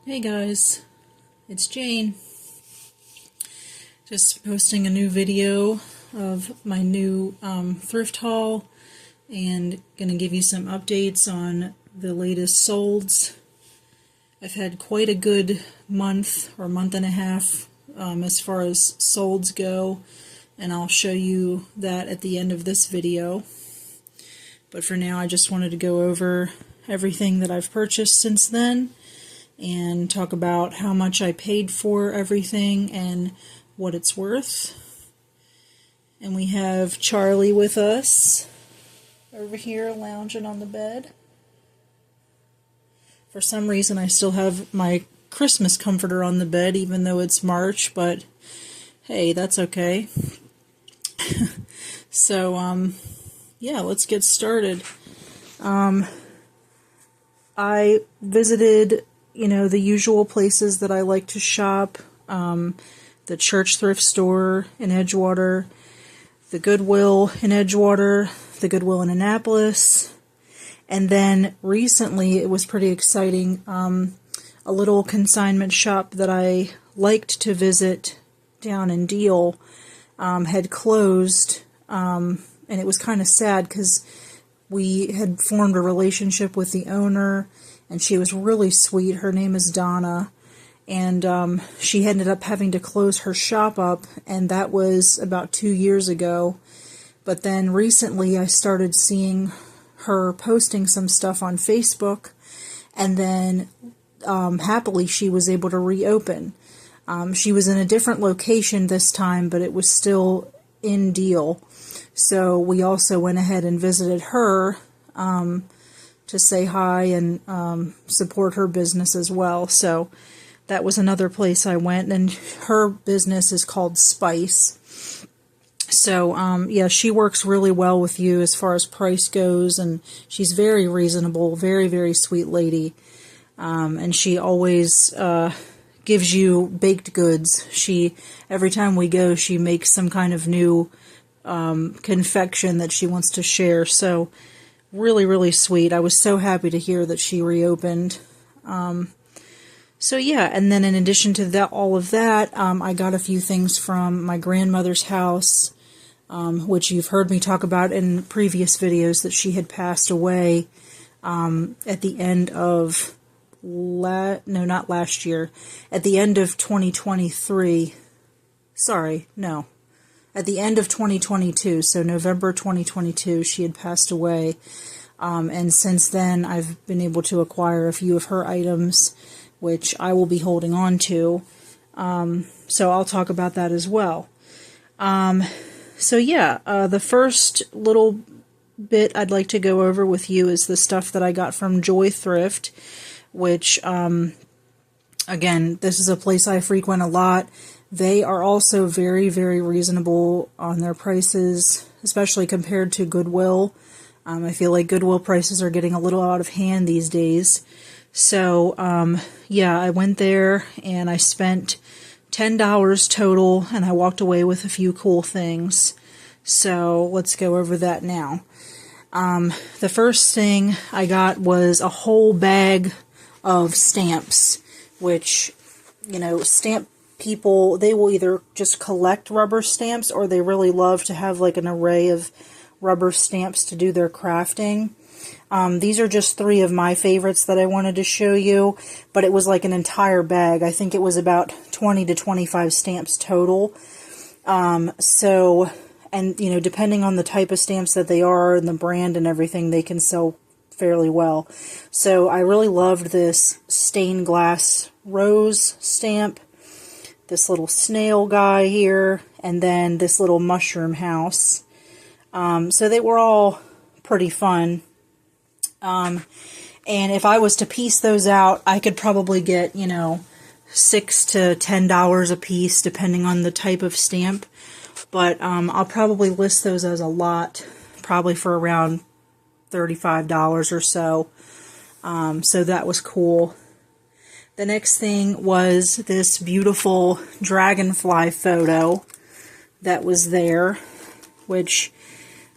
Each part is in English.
Hey guys, it's Jane. Just posting a new video of my new thrift haul and gonna give you some updates on the latest solds. I've had quite a good month or month and a half as far as solds go, and I'll show you that at the end of this video. But for now, I just wanted to go over everything that I've purchased since then and talk about how much I paid for everything and what it's worth. And we have Charlie with us over here lounging on the bed. For some reason I still have my Christmas comforter on the bed even though it's March, but hey, that's okay. So yeah, let's get started. I visited the usual places that I like to shop, the church thrift store in Edgewater, the Goodwill in Edgewater, the Goodwill in Annapolis, and then recently it was pretty exciting, a little consignment shop that I liked to visit down in Deal had closed, and it was kind of sad because we had formed a relationship with the owner, and she was really sweet. Her name is Donna, and she ended up having to close her shop up, and that was about 2 years ago. But then recently I started seeing her posting some stuff on Facebook, and then happily she was able to reopen. She was in a different location this time, but it was still in Deal. So we also went ahead and visited her to say hi and support her business as well. So that was another place I went, and her business is called Spice. So yeah, she works really well with you as far as price goes, and she's very reasonable, very, very sweet lady. And she always gives you baked goods. Every time we go, she makes some kind of new confection that she wants to share. So really, really sweet. I was so happy to hear that she reopened. So yeah, and then in addition to that, all of that, I got a few things from my grandmother's house, which you've heard me talk about in previous videos, that she had passed away at the end of not last year, at the end of 2023. Sorry, no. At the end of 2022, so November 2022, she had passed away. And since then, I've been able to acquire a few of her items, which I will be holding on to. So I'll talk about that as well. So yeah, the first little bit I'd like to go over with you is the stuff that I got from Joy Thrift, which, again, this is a place I frequent a lot. They are also very, very reasonable on their prices, especially compared to Goodwill. I feel like Goodwill prices are getting a little out of hand these days. So, yeah, I went there and I spent $10 total, and I walked away with a few cool things. So let's go over that now. The first thing I got was a whole bag of stamps, which, stamp people, they will either just collect rubber stamps, or they really love to have like an array of rubber stamps to do their crafting. These are just 3 of my favorites that I wanted to show you, but it was like an entire bag. I think it was about 20 to 25 stamps total. So, and depending on the type of stamps that they are and the brand and everything, they can sell fairly well. So I really loved this stained glass rose stamp, this little snail guy here, and then this little mushroom house. So they were all pretty fun. And if I was to piece those out, I could probably get, $6 to $10 a piece, depending on the type of stamp. But I'll probably list those as a lot, probably for around $35 or so. So that was cool. The next thing was this beautiful Dragonfly Photo that was there, which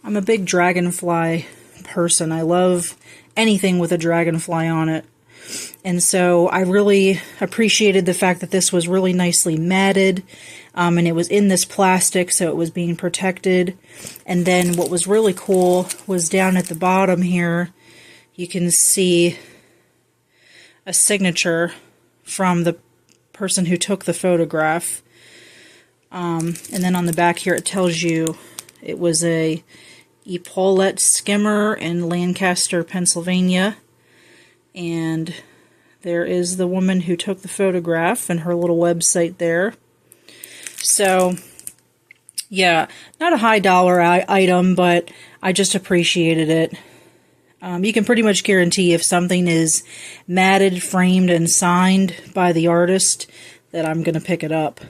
I'm a big Dragonfly person. I love anything with a dragonfly on it. And so I really appreciated the fact that this was really nicely matted, and it was in this plastic, so it was being protected. And then what was really cool was down at the bottom here, you can see a signature from the person who took the photograph. And then on the back here it tells you it was a Epaulette skimmer in Lancaster, Pennsylvania. And there is the woman who took the photograph and her little website there. So, yeah, not a high dollar item, but I just appreciated it. You can pretty much guarantee if something is matted, framed, and signed by the artist that I'm going to pick it up.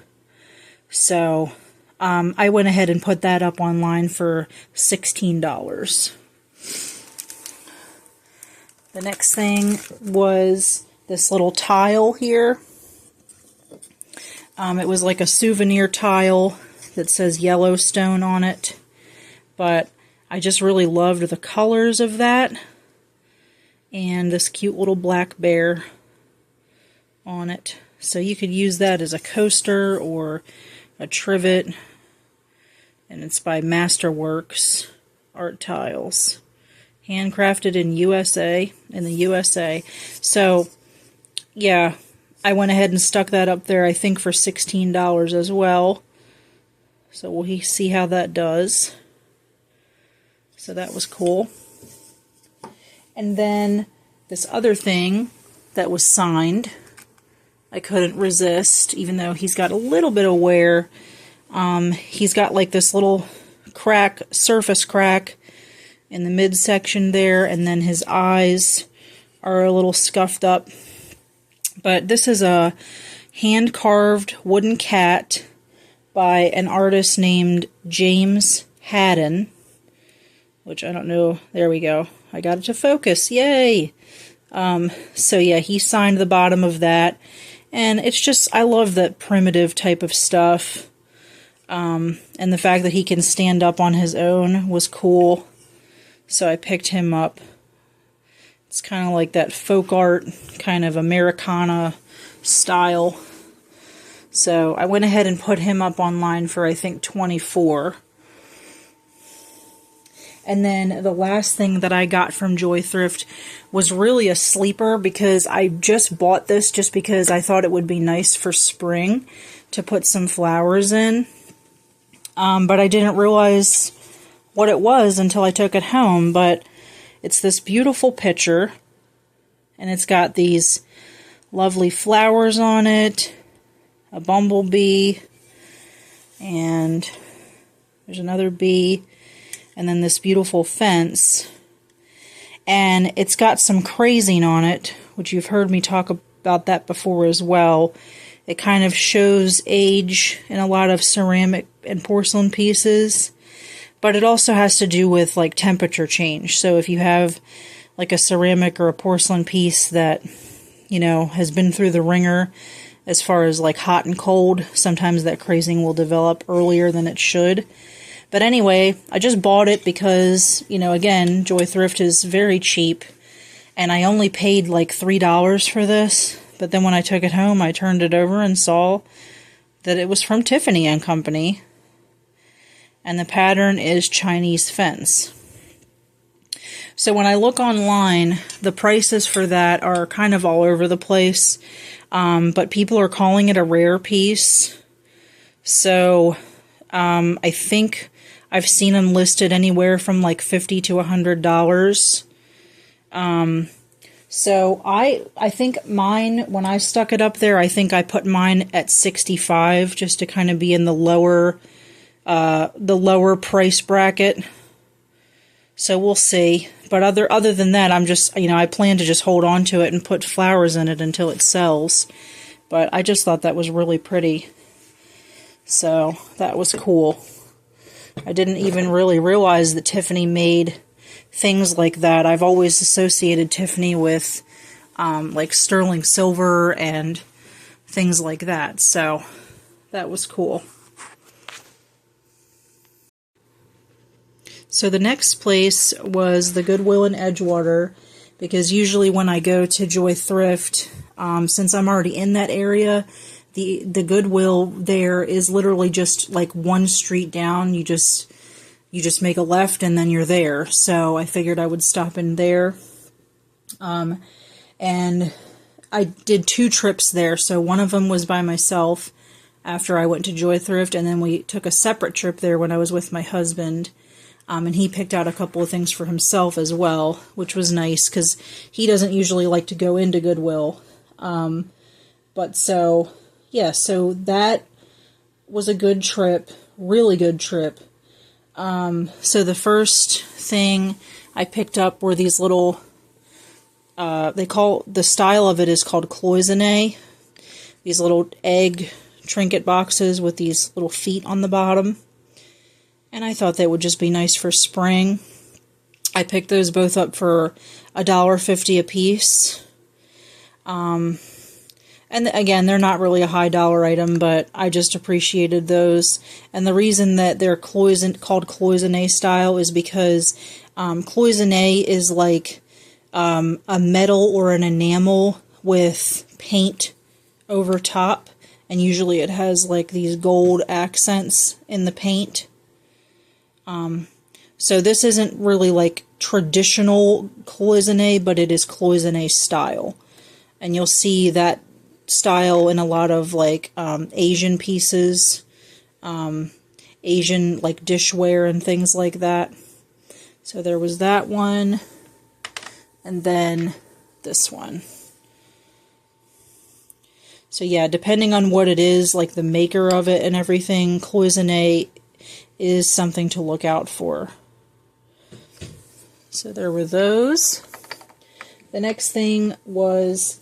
So, I went ahead and put that up online for $16. The next thing was this little tile here. It was like a souvenir tile that says Yellowstone on it. But I just really loved the colors of that. And this cute little black bear on it. So you could use that as a coaster or a trivet. And it's by Masterworks Art Tiles. Handcrafted in the USA. So, yeah, I went ahead and stuck that up there, I think, for $16 as well. So we'll see how that does. So that was cool. And then this other thing that was signed, I couldn't resist, even though he's got a little bit of wear. He's got like this little crack, surface crack in the midsection there, and then his eyes are a little scuffed up. But this is a hand-carved wooden cat by an artist named James Haddon, which I don't know. There we go. I got it to focus. Yay! So yeah, he signed the bottom of that, and it's just, I love that primitive type of stuff. And the fact that he can stand up on his own was cool. So I picked him up. It's kind of like that folk art, kind of Americana style. So I went ahead and put him up online for, I think, $24. And then the last thing that I got from Joy Thrift was really a sleeper, because I just bought this just because I thought it would be nice for spring to put some flowers in. But I didn't realize what it was until I took it home. But it's this beautiful picture, and it's got these lovely flowers on it, a bumblebee, and there's another bee, and then this beautiful fence. And it's got some crazing on it, which you've heard me talk about that before as well. It kind of shows age in a lot of ceramic and porcelain pieces, but it also has to do with like temperature change. So if you have like a ceramic or a porcelain piece that, you know, has been through the ringer as far as like hot and cold, sometimes that crazing will develop earlier than it should. But anyway, I just bought it because, you know, again, Joy Thrift is very cheap, and I only paid like $3 for this. But then when I took it home, I turned it over and saw that it was from Tiffany & Company. And the pattern is Chinese fence. So when I look online, the prices for that are kind of all over the place. But people are calling it a rare piece. So I think I've seen them listed anywhere from like $50 to $100. So I think mine, when I stuck it up there, I think I put mine at $65 just to kind of be in the lower price bracket. So we'll see. But other than that, I'm just, you know, I plan to just hold on to it and put flowers in it until it sells. But I just thought that was really pretty. So that was cool. I didn't even really realize that Tiffany made things like that. I've always associated Tiffany with like sterling silver and things like that. So that was cool. So the next place was the Goodwill in Edgewater, because usually when I go to Joy Thrift, since I'm already in that area, the Goodwill there is literally just like one street down. You just make a left and then you're there. So I figured I would stop in there. And I did 2 trips there. So one of them was by myself after I went to Joy Thrift, and then we took a separate trip there when I was with my husband. And he picked out a couple of things for himself as well, which was nice because he doesn't usually like to go into Goodwill. But so, yeah, so that was a good trip, really good trip. So the first thing I picked up were these little, the style of it is called cloisonne. These little egg trinket boxes with these little feet on the bottom. And I thought that would just be nice for spring. I picked those both up for $1.50 a piece. And again, they're not really a high dollar item, but I just appreciated those. And the reason that they're called cloisonne style is because cloisonne is like a metal or an enamel with paint over top. And usually it has like these gold accents in the paint. So this isn't really like traditional cloisonne, but it is cloisonne style. And you'll see that style in a lot of like Asian pieces, Asian like dishware and things like that. So there was that one, and then this one. So yeah, depending on what it is, like the maker of it and everything, cloisonne is something to look out for. So there were those. The next thing was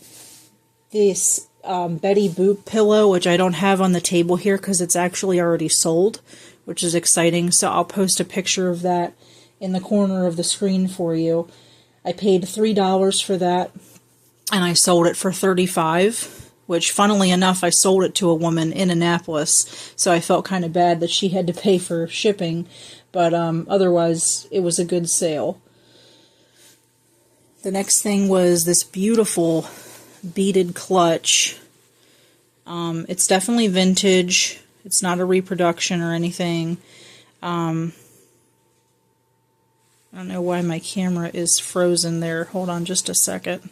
this Betty Boop pillow, which I don't have on the table here because it's actually already sold, which is exciting. So I'll post a picture of that in the corner of the screen for you. I paid $3 for that, and I sold it for $35. Which, funnily enough, I sold it to a woman in Annapolis, so I felt kind of bad that she had to pay for shipping, but otherwise, it was a good sale. The next thing was this beautiful beaded clutch. It's definitely vintage. It's not a reproduction or anything. I don't know why my camera is frozen there. Hold on just a second.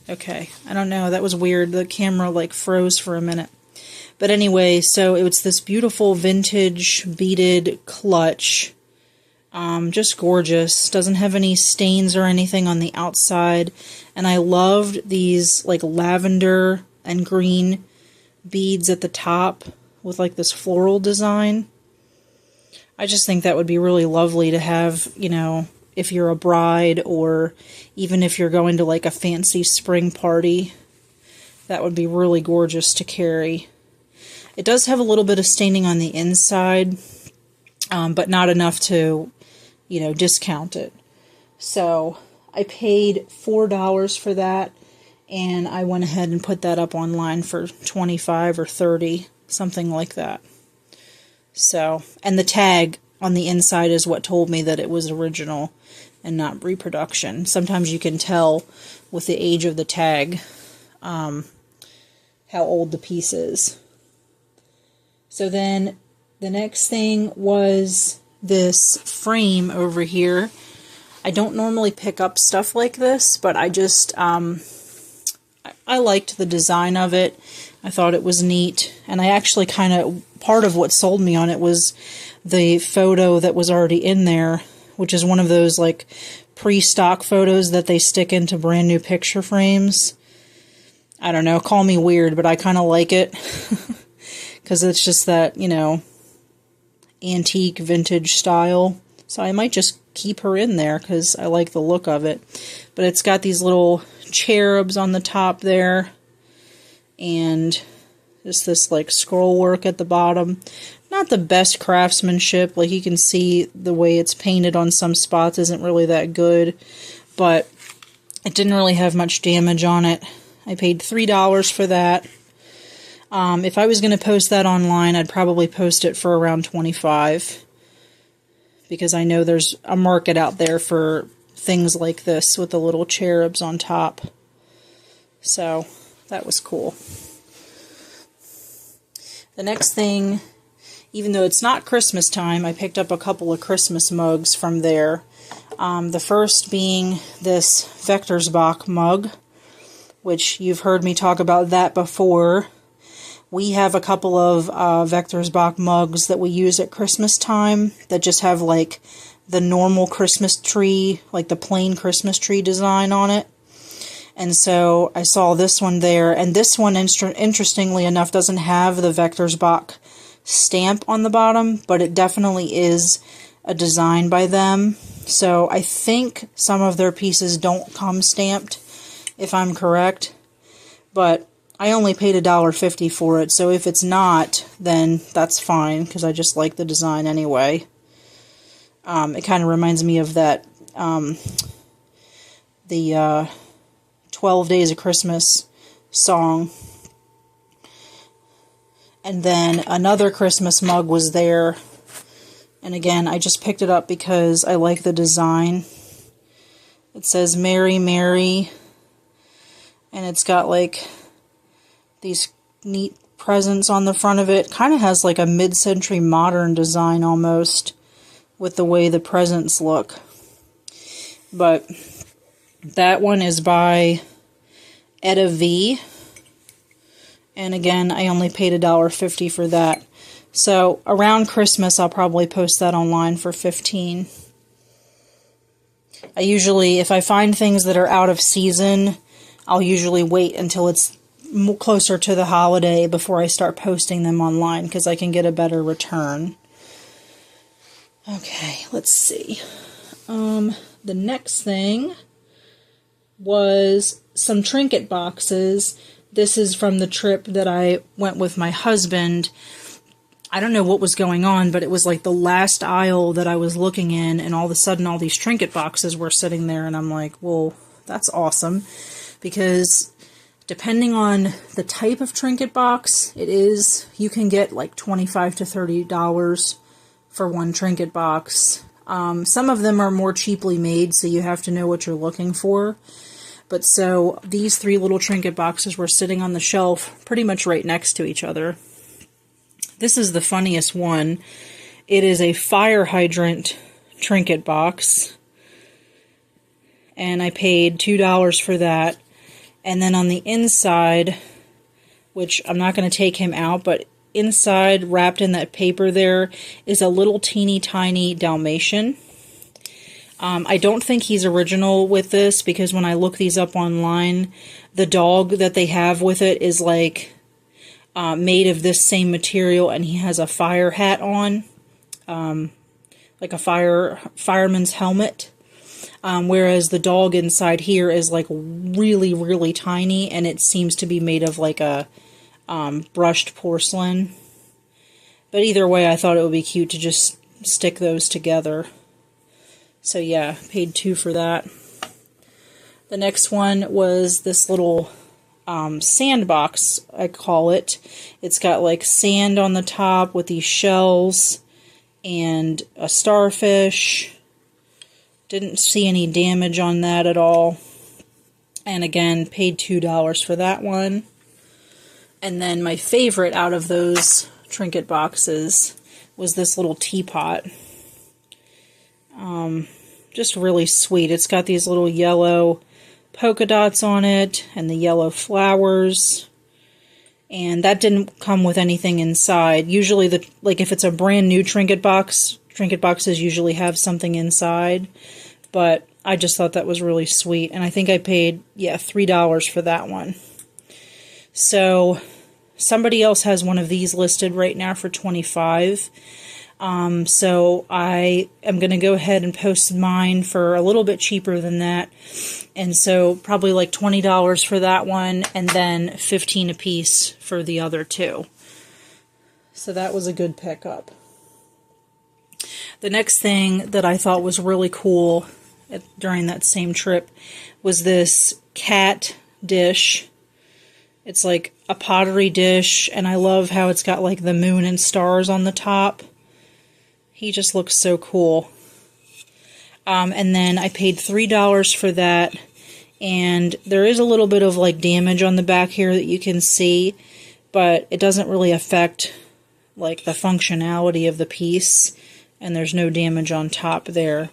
Okay, I don't know, that was weird. The camera like froze for a minute. But anyway, so it was this beautiful vintage beaded clutch. Just gorgeous. Doesn't have any stains or anything on the outside. And I loved these like lavender and green beads at the top with like this floral design. I just think that would be really lovely to have, you know, if you're a bride or even if you're going to like a fancy spring party. That would be really gorgeous to carry. It does have a little bit of staining on the inside, but not enough to, you know, discount it. So I paid $4 for that, and I went ahead and put that up online for $25 or $30, something like that. So, and the tag on the inside is what told me that it was original and not reproduction. Sometimes you can tell with the age of the tag how old the piece is. So then the next thing was this frame over here. I don't normally pick up stuff like this, but I just I liked the design of it. I thought it was neat, and I actually kind of, part of what sold me on it was the photo that was already in there, which is one of those like pre-stock photos that they stick into brand new picture frames. I don't know, call me weird, but I kind of like it because it's just that, you know, antique vintage style. So I might just keep her in there because I like the look of it. But it's got these little cherubs on the top there, and just this like scroll work at the bottom. Not the best craftsmanship. Like you can see the way it's painted on some spots isn't really that good, but it didn't really have much damage on it. I paid $3 for that. If I was going to post that online, I'd probably post it for around $25, because I know there's a market out there for things like this with the little cherubs on top. So that was cool. The next thing, even though it's not Christmas time, I picked up a couple of Christmas mugs from there. The first being this Vectorsbach mug, which you've heard me talk about that before. We have a couple of Vectorsbach mugs that we use at Christmas time that just have like the normal Christmas tree, like the plain Christmas tree design on it. And so I saw this one there, and this one, interestingly enough, doesn't have the Vectorsbach stamp on the bottom, but it definitely is a design by them. So I think some of their pieces don't come stamped, if I'm correct, but I only paid $1.50 for it, so if it's not, then that's fine, because I just like the design anyway. It kind of reminds me of that, the 12 Days of Christmas song. And then another Christmas mug was there. And again, I just picked it up because I like the design. It says Merry Mary. And it's got like these neat presents on the front of it. Kind of has like a mid-century modern design almost with the way the presents look. But that one is by Etta V. And again, I only paid $1.50 for that. So around Christmas, I'll probably post that online for $15. I usually, if I find things that are out of season, I'll usually wait until it's closer to the holiday before I start posting them online, because I can get a better return. Okay, let's see. The next thing was some Trinket boxes. This is from the trip that I went with my husband. I don't know what was going on, but it was like the last aisle that I was looking in, and all of a sudden all these Trinket boxes were sitting there, and I'm like, well, that's awesome, because depending on the type of Trinket box it is, you can get like $25 to $30 for one Trinket box. Some of them are more cheaply made, so you have to know what you're looking for. But so these three little Trinket boxes were sitting on the shelf pretty much right next to each other. This is the funniest one. It is a fire hydrant Trinket box, and I paid $2 for that. And then on the inside, which I'm not going to take him out, but inside, wrapped in that paper there, is a little teeny tiny Dalmatian. I don't think he's original with this, because when I look these up online, the dog that they have with it is like made of this same material, and he has a fire hat on, like a fireman's helmet. Whereas the dog inside here is like really, really tiny, and it seems to be made of like a brushed porcelain. But either way, I thought it would be cute to just stick those together. So yeah, paid $2 for that. The next one was this little sandbox, I call it. It's got like sand on the top with these shells and a starfish. Didn't see any damage on that at all. And again, paid $2 for that one. And then my favorite out of those Trinket boxes was this little teapot. Just really sweet. It's got these little yellow polka dots on it and the yellow flowers. And that didn't come with anything inside. Usually, if it's a brand new Trinket box, Trinket boxes usually have something inside. But I just thought that was really sweet. And I think I paid, $3 for that one. So somebody else has one of these listed right now for $25. So I am going to go ahead and post mine for a little bit cheaper than that. And so probably like $20 for that one, and then $15 a piece for the other two. So that was a good pickup. The next thing that I thought was really cool during that same trip was this cat dish. It's like a pottery dish, and I love how it's got like the moon and stars on the top. He just looks so cool. And then I paid $3 for that. And there is a little bit of like damage on the back here that you can see, but it doesn't really affect like the functionality of the piece, and there's no damage on top there.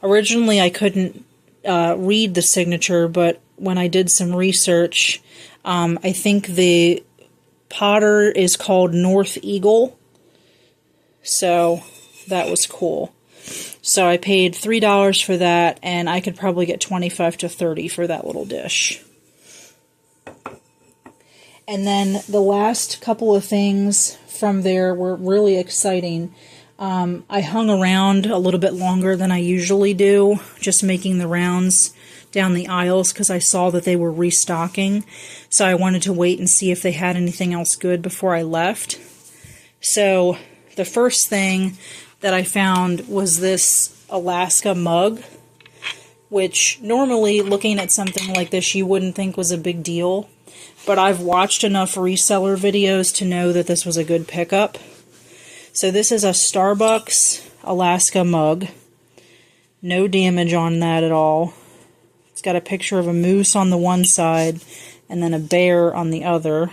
Originally I couldn't read the signature, but when I did some research, I think the potter is called North Eagle, so that was cool. So I paid $3 for that, and I could probably get $25 to $30 for that little dish. And then the last couple of things from there were really exciting. I hung around a little bit longer than I usually do, just making the rounds down the aisles because I saw that they were restocking. So I wanted to wait and see if they had anything else good before I left. So the first thing that I found was this Alaska mug, which normally looking at something like this you wouldn't think was a big deal, but I've watched enough reseller videos to know that this was a good pickup. So this is a Starbucks Alaska mug. No damage on that at all. It's got a picture of a moose on the one side and then a bear on the other.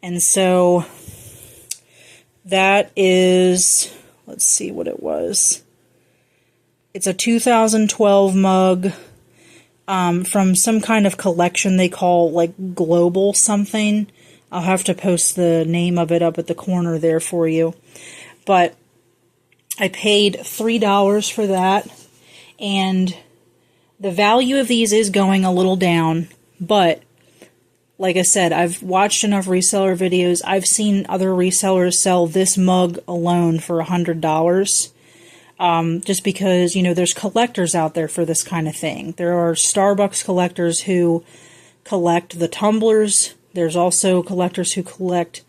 And so that is, let's see what it was. It's a 2012 mug from some kind of collection they call like Global something. I'll have to post the name of it up at the corner there for you. But I paid $3 for that, and the value of these is going a little down, but like I said, I've watched enough reseller videos. I've seen other resellers sell this mug alone for $100. Just because, you know, there's collectors out there for this kind of thing. There are Starbucks collectors who collect the tumblers. There's also collectors who collect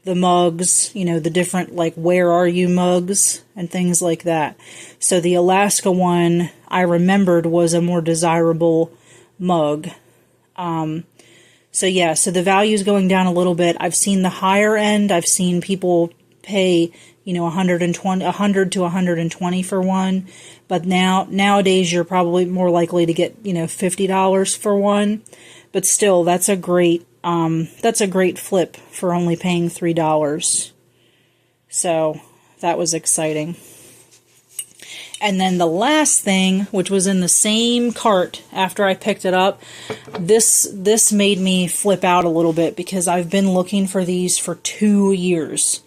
the mugs, you know, the different, like, where are you mugs and things like that. So the Alaska one, I remembered, was a more desirable mug. So yeah, so the value is going down a little bit. I've seen the higher end. I've seen people pay, you know, $100 to $120 for one. But nowadays you're probably more likely to get, you know, $50 for one. But still, that's a great flip for only paying $3. So that was exciting. And then the last thing, which was in the same cart after I picked it up, this made me flip out a little bit because I've been looking for these for 2 years.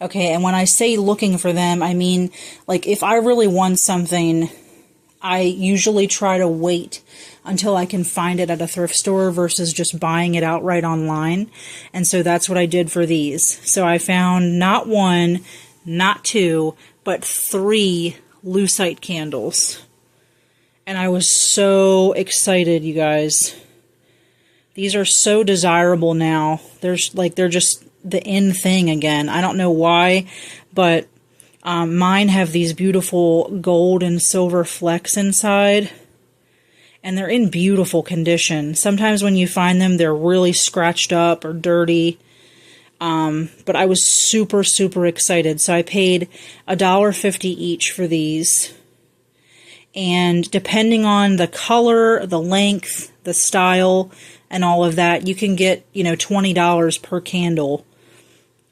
Okay, and when I say looking for them, I mean, like, if I really want something, I usually try to wait until I can find it at a thrift store versus just buying it outright online. And so that's what I did for these. So I found not one, not two, but 3 lucite candles. And I was so excited, you guys. These are so desirable now. They're just the in thing again. I don't know why, but mine have these beautiful gold and silver flecks inside. And they're in beautiful condition. Sometimes when you find them, they're really scratched up or dirty. But I was super, super excited. So I paid $1.50 each for these. And depending on the color, the length, the style, and all of that, you can get, you know, $20 per candle.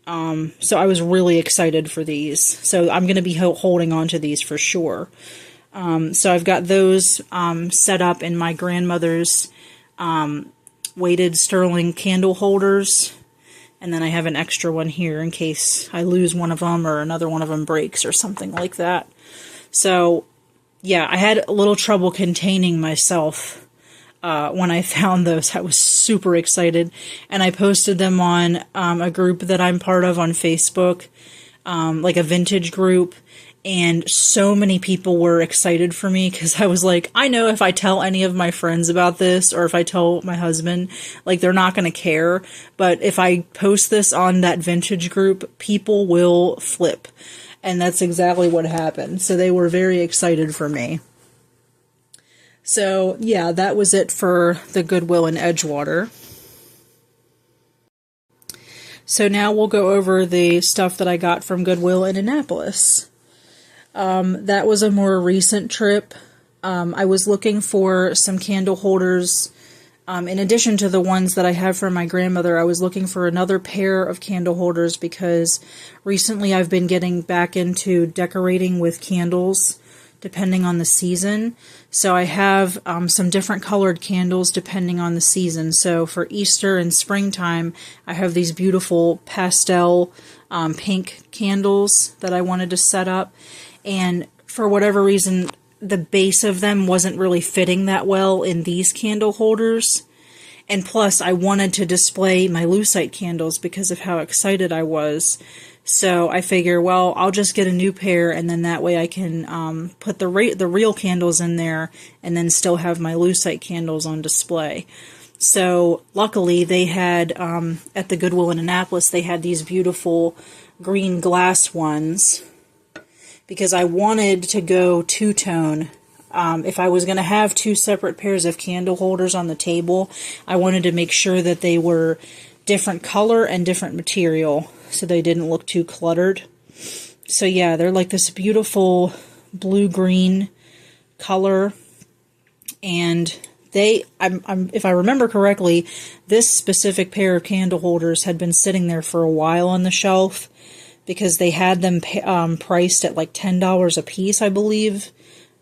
So I was really excited for these. So I'm going to be holding on to these for sure. So I've got those set up in my grandmother's weighted sterling candle holders. And then I have an extra one here in case I lose one of them or another one of them breaks or something like that. So, yeah, I had a little trouble containing myself when I found those. I was super excited. And I posted them on a group that I'm part of on Facebook, like a vintage group. And so many people were excited for me because I was like, I know if I tell any of my friends about this or if I tell my husband, like, they're not going to care. But if I post this on that vintage group, people will flip. And that's exactly what happened. So they were very excited for me. So yeah, that was it for the Goodwill in Edgewater. So now we'll go over the stuff that I got from Goodwill in Annapolis. That was a more recent trip. I was looking for some candle holders. In addition to the ones that I have for my grandmother, I was looking for another pair of candle holders because recently I've been getting back into decorating with candles depending on the season. So I have some different colored candles depending on the season. So for Easter and springtime, I have these beautiful pastel pink candles that I wanted to set up. And for whatever reason, the base of them wasn't really fitting that well in these candle holders. And plus, I wanted to display my lucite candles because of how excited I was. So I figure, well, I'll just get a new pair, and then that way I can put the real candles in there and then still have my lucite candles on display. So luckily, they had, at the Goodwill in Annapolis, they had these beautiful green glass ones, because I wanted to go two-tone. If I was going to have two separate pairs of candle holders on the table, I wanted to make sure that they were different color and different material, so they didn't look too cluttered. So yeah, they're like this beautiful blue-green color, and if I remember correctly, this specific pair of candle holders had been sitting there for a while on the shelf, because they had them priced at like $10 a piece, I believe,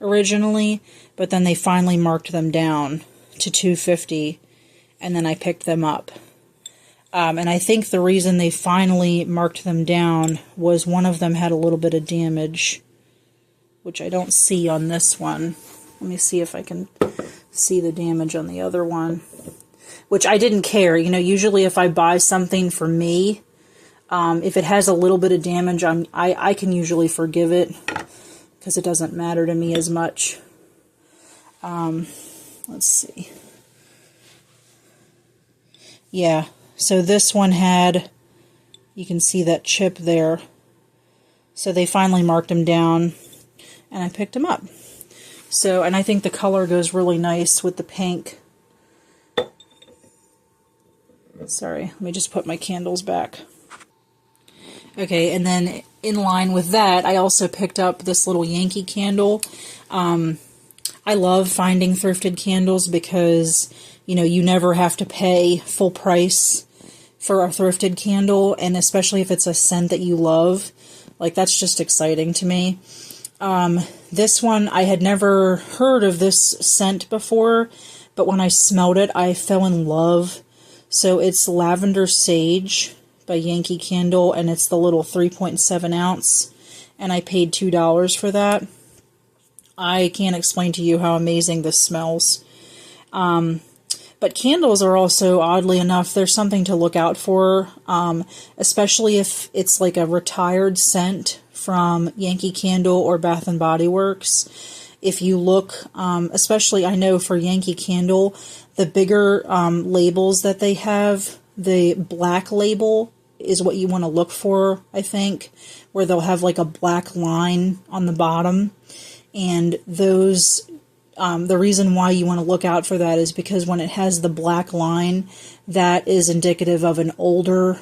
originally, but then they finally marked them down to $2.50, and then I picked them up. And I think the reason they finally marked them down was one of them had a little bit of damage, which I don't see on this one. Let me see if I can see the damage on the other one, which I didn't care. You know, usually if I buy something for me, if it has a little bit of damage, I can usually forgive it because it doesn't matter to me as much. Let's see. Yeah, so this one had, you can see that chip there. So they finally marked them down, and I picked them up. So, and I think the color goes really nice with the pink. Sorry, let me just put my candles back. Okay, and then in line with that, I also picked up this little Yankee candle. I love finding thrifted candles because, you know, you never have to pay full price for a thrifted candle, and especially if it's a scent that you love. Like, that's just exciting to me. This one, I had never heard of this scent before, but when I smelled it, I fell in love. So it's Lavender Sage by Yankee Candle, and it's the little 3.7 ounce, and I paid $2 for that. I can't explain to you how amazing this smells. But candles are also, oddly enough, there's something to look out for, especially if it's like a retired scent from Yankee Candle or Bath & Body Works. If you look, especially I know for Yankee Candle, the bigger labels that they have, the black label is what you want to look for, I think, where they'll have like a black line on the bottom. And those, the reason why you want to look out for that is because when it has the black line, that is indicative of an older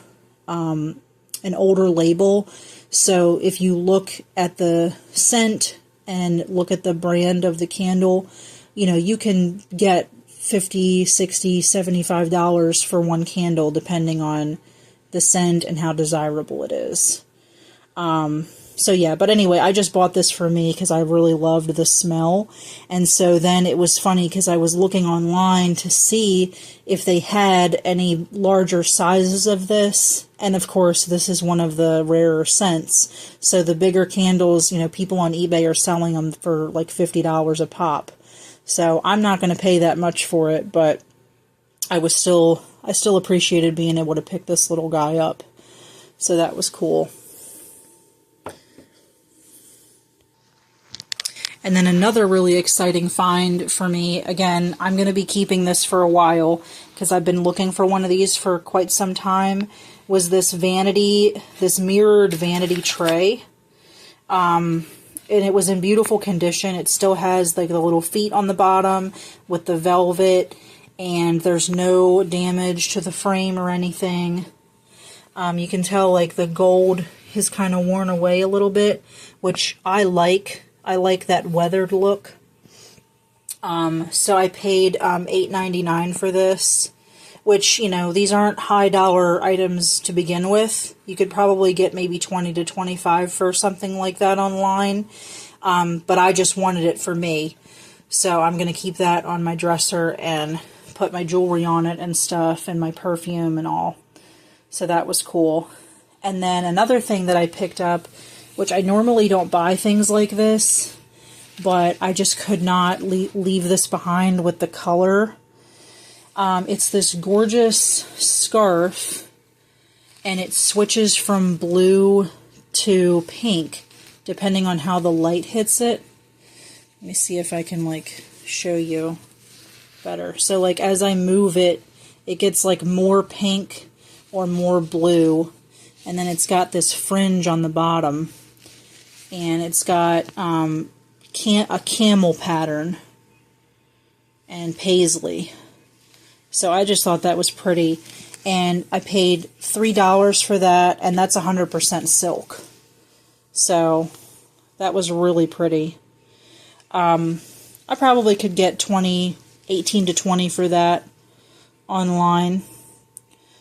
label. So if you look at the scent and look at the brand of the candle, you know, you can get $50, $60, $75 for one candle, depending on the scent and how desirable it is. So yeah, but anyway, I just bought this for me because I really loved the smell. And so then it was funny because I was looking online to see if they had any larger sizes of this. And of course, this is one of the rarer scents. So the bigger candles, you know, people on eBay are selling them for like $50 a pop. So I'm not going to pay that much for it, but I still appreciated being able to pick this little guy up. So that was cool. And then another really exciting find for me, again, I'm going to be keeping this for a while because I've been looking for one of these for quite some time, was this mirrored vanity tray. And it was in beautiful condition. It still has like the little feet on the bottom with the velvet, and there's no damage to the frame or anything. You can tell like the gold has kind of worn away a little bit, which I like. I like that weathered look. So I paid $8.99 for this, which, you know, these aren't high dollar items to begin with. You could probably get maybe $20 to $25 for something like that online, but I just wanted it for me. So I'm going to keep that on my dresser and put my jewelry on it and stuff, and my perfume and all. So that was cool. And then another thing that I picked up, which I normally don't buy things like this, but I just could not leave this behind with the color. It's this gorgeous scarf, and it switches from blue to pink, depending on how the light hits it. Let me see if I can, like, show you better. So, like, as I move it, it gets, like, more pink or more blue, and then it's got this fringe on the bottom, and it's got a camel pattern and paisley. So I just thought that was pretty, and I paid $3 for that, and that's 100% silk. So that was really pretty. I probably could get 18 to 20 for that online.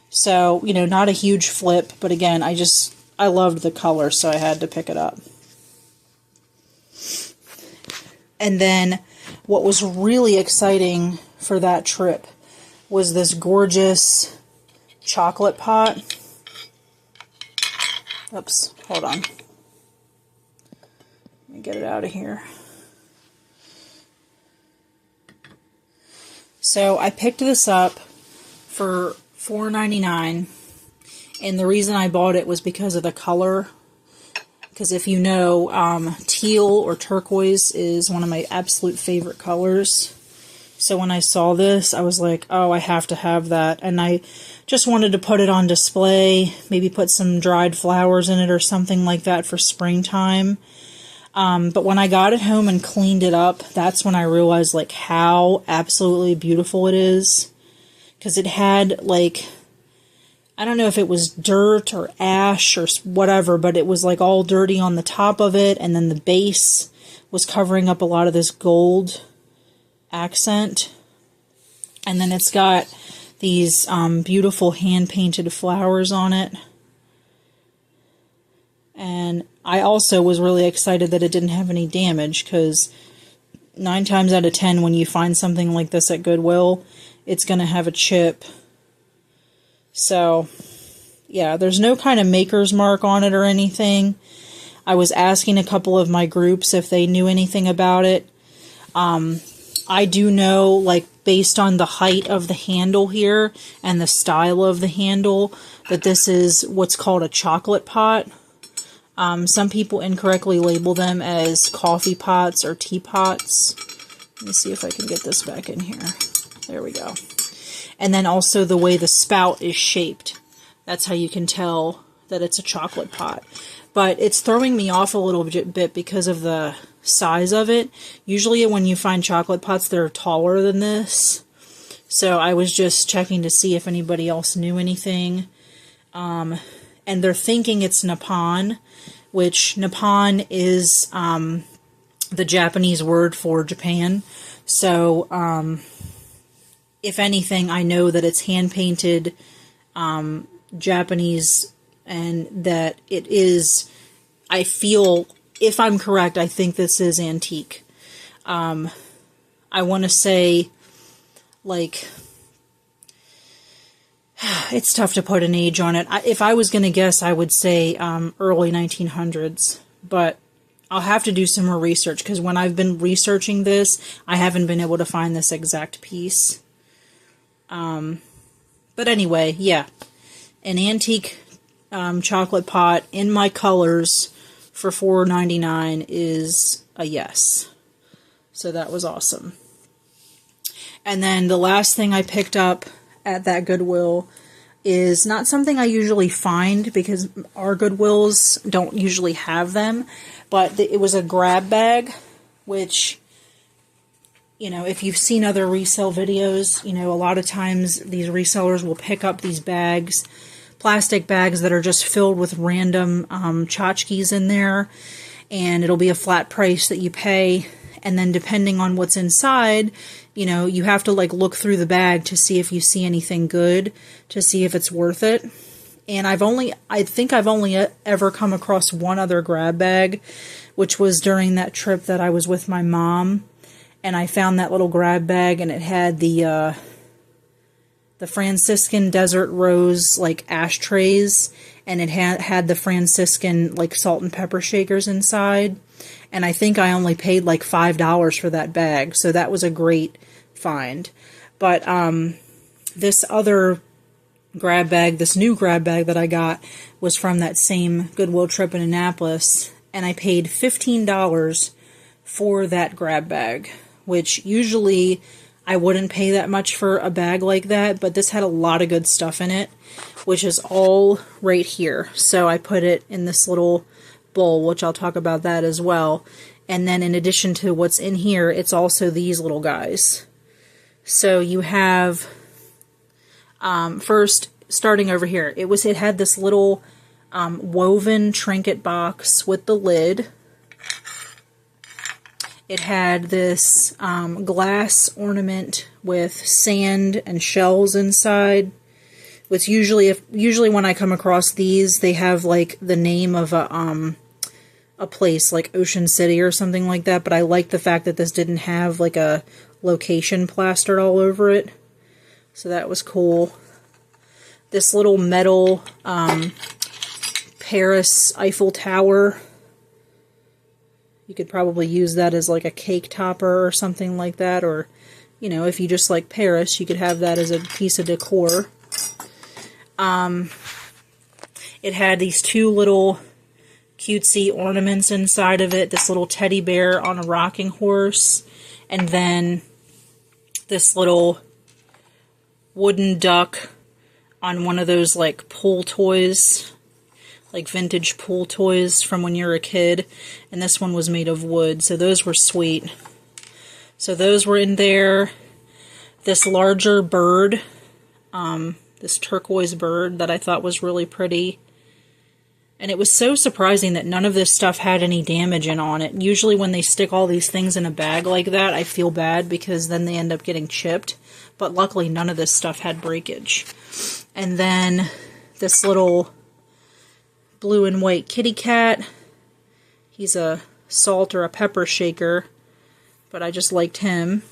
So, you know, not a huge flip, but again, I loved the color, so I had to pick it up. And then what was really exciting for that trip was this gorgeous chocolate pot. Oops, hold on. Let me get it out of here. So I picked this up for $4.99, and the reason I bought it was because of the color. Because if you know, teal or turquoise is one of my absolute favorite colors. So when I saw this, I was like, oh, I have to have that. And I just wanted to put it on display, maybe put some dried flowers in it or something like that for springtime. But when I got it home and cleaned it up, that's when I realized, like, how absolutely beautiful it is. Because it had, like, I don't know if it was dirt or ash or whatever, but it was, like, all dirty on the top of it, and then the base was covering up a lot of this gold accent. And then it's got these beautiful hand-painted flowers on it. And I also was really excited that it didn't have any damage, because 9 times out of 10 when you find something like this at Goodwill, it's going to have a chip. So, yeah, there's no kind of maker's mark on it or anything. I was asking a couple of my groups if they knew anything about it. I do know, like, based on the height of the handle here and the style of the handle, that this is what's called a chocolate pot. Some people incorrectly label them as coffee pots or teapots. Let me see if I can get this back in here. There we go. And then also the way the spout is shaped. That's how you can tell that it's a chocolate pot. But it's throwing me off a little bit because of the size of it. Usually when you find chocolate pots, they're taller than this. So I was just checking to see if anybody else knew anything. And they're thinking it's Nippon, which Nippon is the Japanese word for Japan. So if anything, I know that it's hand-painted Japanese, and that it is, I feel, if I'm correct, I think this is antique. I want to say, like, it's tough to put an age on it. If I was going to guess, I would say early 1900s, but I'll have to do some more research, because when I've been researching this, I haven't been able to find this exact piece. But anyway, yeah, an antique chocolate pot in my colors for $4.99 is a yes. So that was awesome. And then the last thing I picked up at that Goodwill is not something I usually find, because our Goodwills don't usually have them, but it was a grab bag, which, you know, if you've seen other resale videos, you know, a lot of times these resellers will pick up these bags, plastic bags that are just filled with random tchotchkes in there, and it'll be a flat price that you pay. And then depending on what's inside, you know, you have to like look through the bag to see if you see anything good, to see if it's worth it. And I think I've only ever come across one other grab bag, which was during that trip that I was with my mom. And I found that little grab bag, and it had the Franciscan Desert Rose like ashtrays, and it had the Franciscan like salt and pepper shakers inside. And I think I only paid like $5 for that bag, so that was a great find. But this other grab bag, this new grab bag that I got, was from that same Goodwill trip in Annapolis, and I paid $15 for that grab bag, which usually I wouldn't pay that much for a bag like that, but this had a lot of good stuff in it, which is all right here. So I put it in this little bowl, which I'll talk about that as well. And then in addition to what's in here, it's also these little guys. So you have, first, starting over here, it had this little woven trinket box with the lid. It had this glass ornament with sand and shells inside. Which usually when I come across these, they have like the name of a place like Ocean City or something like that. But I like the fact that this didn't have like a location plastered all over it. So that was cool. This little metal Paris Eiffel Tower. You could probably use that as like a cake topper or something like that. Or, you know, if you just like Paris, you could have that as a piece of decor. It had these two little cutesy ornaments inside of it. This little teddy bear on a rocking horse. And then this little wooden duck on one of those like pool toys. Like vintage pool toys from when you were a kid, and this one was made of wood, so those were sweet. So those were in there. This larger bird, this turquoise bird that I thought was really pretty. And it was so surprising that none of this stuff had any damage on it. Usually when they stick all these things in a bag like that, I feel bad because then they end up getting chipped. But luckily none of this stuff had breakage. And then this little blue and white kitty cat. He's a salt or a pepper shaker, but I just liked him.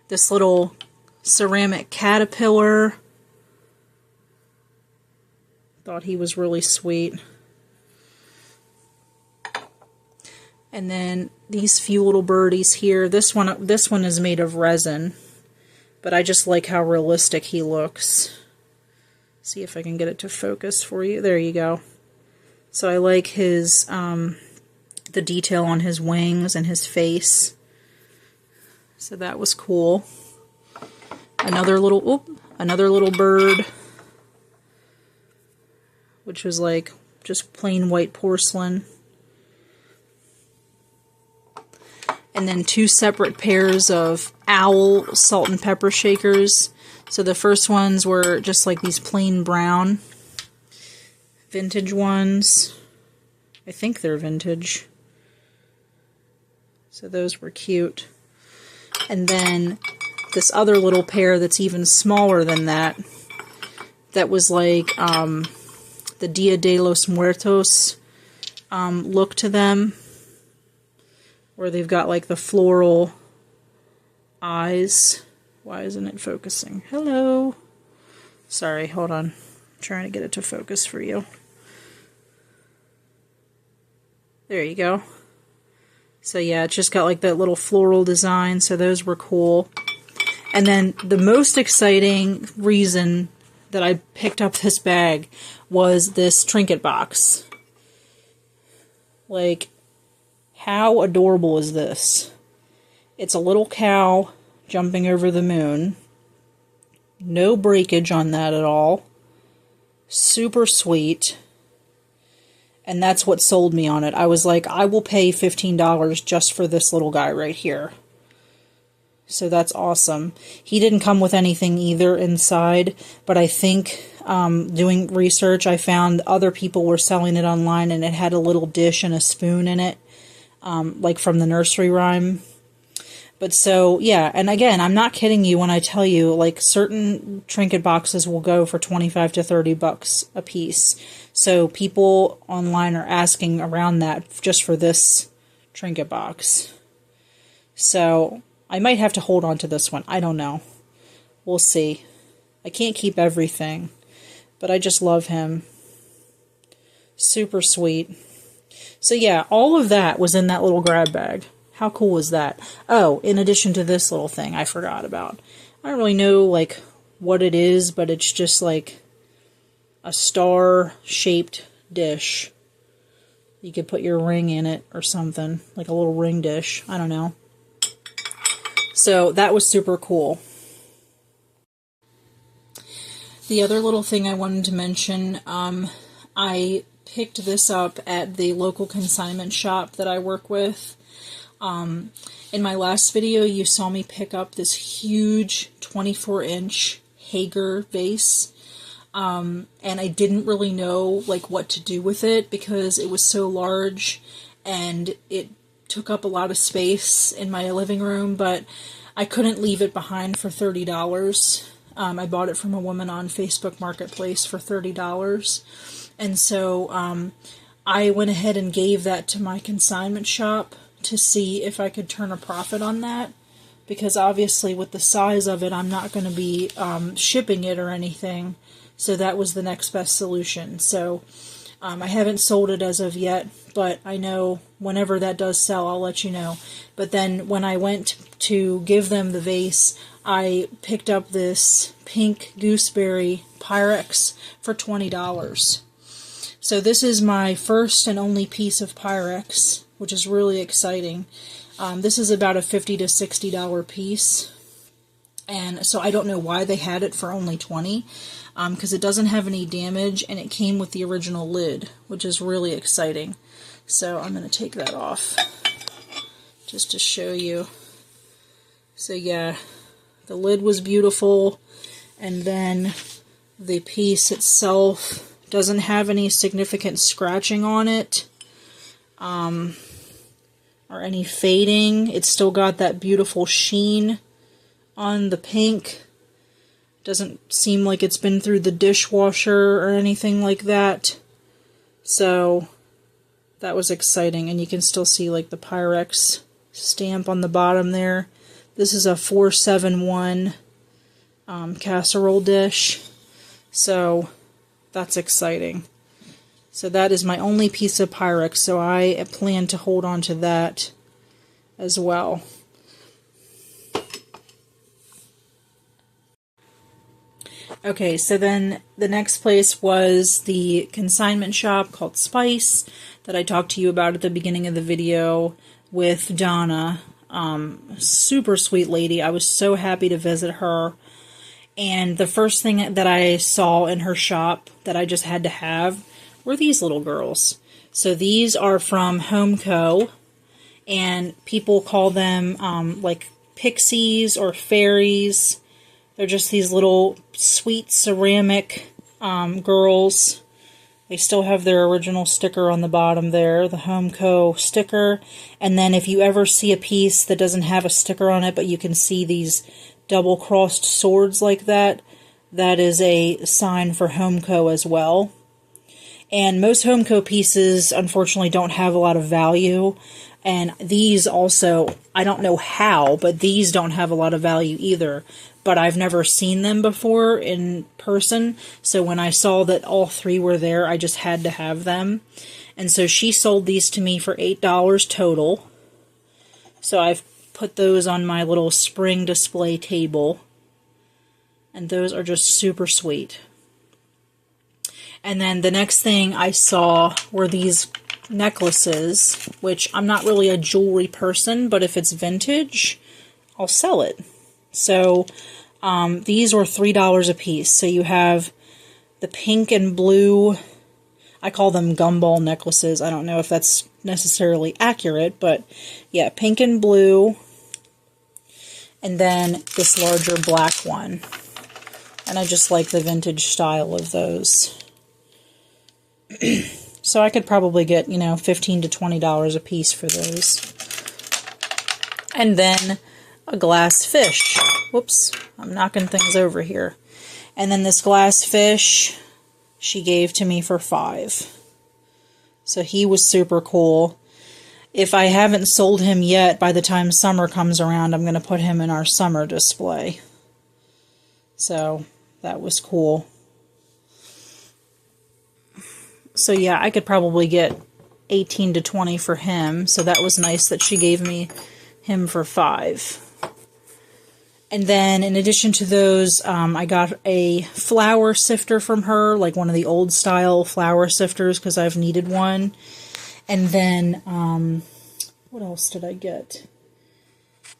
This little ceramic caterpillar. Thought he was really sweet. And then these few little birdies here. This one is made of resin, but I just like how realistic he looks. See if I can get it to focus for you. There you go. So I like his, the detail on his wings and his face. So that was cool. Another little bird, which was like just plain white porcelain. And then two separate pairs of owl salt and pepper shakers. So the first ones were just like these plain brown vintage ones. I think they're vintage. So those were cute. And then this other little pair that's even smaller than that. That was like the Dia de los Muertos look to them. Where they've got like the floral eyes. Why isn't it focusing? Hello. Sorry, hold on. I'm trying to get it to focus for you. There you go. So yeah, it's just got like that little floral design, so those were cool. And then the most exciting reason that I picked up this bag was this trinket box. Like, how adorable is this? It's a little cow jumping over the moon. No breakage on that at all. Super sweet. And that's what sold me on it. I was like, I will pay $15 just for this little guy right here. So that's awesome. He didn't come with anything either inside, but I think doing research, I found other people were selling it online, and it had a little dish and a spoon in it, like from the nursery rhyme. But so, yeah, and again, I'm not kidding you when I tell you, like, certain trinket boxes will go for 25 to 30 bucks a piece. So people online are asking around that just for this trinket box. So I might have to hold on to this one. I don't know. We'll see. I can't keep everything, but I just love him. Super sweet. So yeah, all of that was in that little grab bag. How cool was that? Oh, in addition to this little thing I forgot about. I don't really know, like, what it is, but it's just like a star-shaped dish. You could put your ring in it or something, like a little ring dish. I don't know. So that was super cool. The other little thing I wanted to mention, I picked this up at the local consignment shop that I work with. In my last video, you saw me pick up this huge 24-inch Hager vase, and I didn't really know, like, what to do with it because it was so large and it took up a lot of space in my living room, but I couldn't leave it behind for $30. I bought it from a woman on Facebook Marketplace for $30, and so I went ahead and gave that to my consignment shop to see if I could turn a profit on that, because obviously with the size of it, I'm not going to be shipping it or anything, so that was the next best solution. So I haven't sold it as of yet, but I know whenever that does sell, I'll let you know. But then when I went to give them the vase, I picked up this pink gooseberry Pyrex for $20. So this is my first and only piece of Pyrex, which is really exciting. This is about a $50 to $60 piece, and so I don't know why they had it for only $20, because it doesn't have any damage, and it came with the original lid, which is really exciting. So I'm going to take that off just to show you. So yeah, the lid was beautiful, and then the piece itself doesn't have any significant scratching on it. Or any fading. It's still got that beautiful sheen on the pink. Doesn't seem like it's been through the dishwasher or anything like that. So that was exciting, and you can still see like the Pyrex stamp on the bottom there. This is a 471 casserole dish, so that's exciting. So that is my only piece of Pyrex, so I plan to hold on to that as well. Okay, so then the next place was the consignment shop called Spice that I talked to you about at the beginning of the video with Donna. Super sweet lady. I was so happy to visit her. And the first thing that I saw in her shop that I just had to have were these little girls. So these are from Homeco, and people call them like pixies or fairies. They're just these little sweet ceramic girls. They still have their original sticker on the bottom there, the Homeco sticker. And then if you ever see a piece that doesn't have a sticker on it, but you can see these double-crossed swords like that, that is a sign for Homeco as well. And most Homeco pieces, unfortunately, don't have a lot of value. And these also, I don't know how, but these don't have a lot of value either. But I've never seen them before in person. So when I saw that all three were there, I just had to have them. And so she sold these to me for $8 total. So I've put those on my little spring display table. And those are just super sweet. And then the next thing I saw were these necklaces, which I'm not really a jewelry person, but if it's vintage, I'll sell it. So these were $3 a piece. So you have the pink and blue, I call them gumball necklaces. I don't know if that's necessarily accurate, but yeah, pink and blue. and then this larger black one. And I just like the vintage style of those. So I could probably get, you know, $15 to $20 a piece for those. And then a glass fish. Whoops, I'm knocking things over here. And then this glass fish she gave to me for $5. So he was super cool. If I haven't sold him yet, by the time summer comes around, I'm going to put him in our summer display. So that was cool. So yeah, I could probably get 18 to 20 for him. So that was nice that she gave me him for $5. And then in addition to those, I got a flour sifter from her, like one of the old style flour sifters, because I've needed one. And then, what else did I get?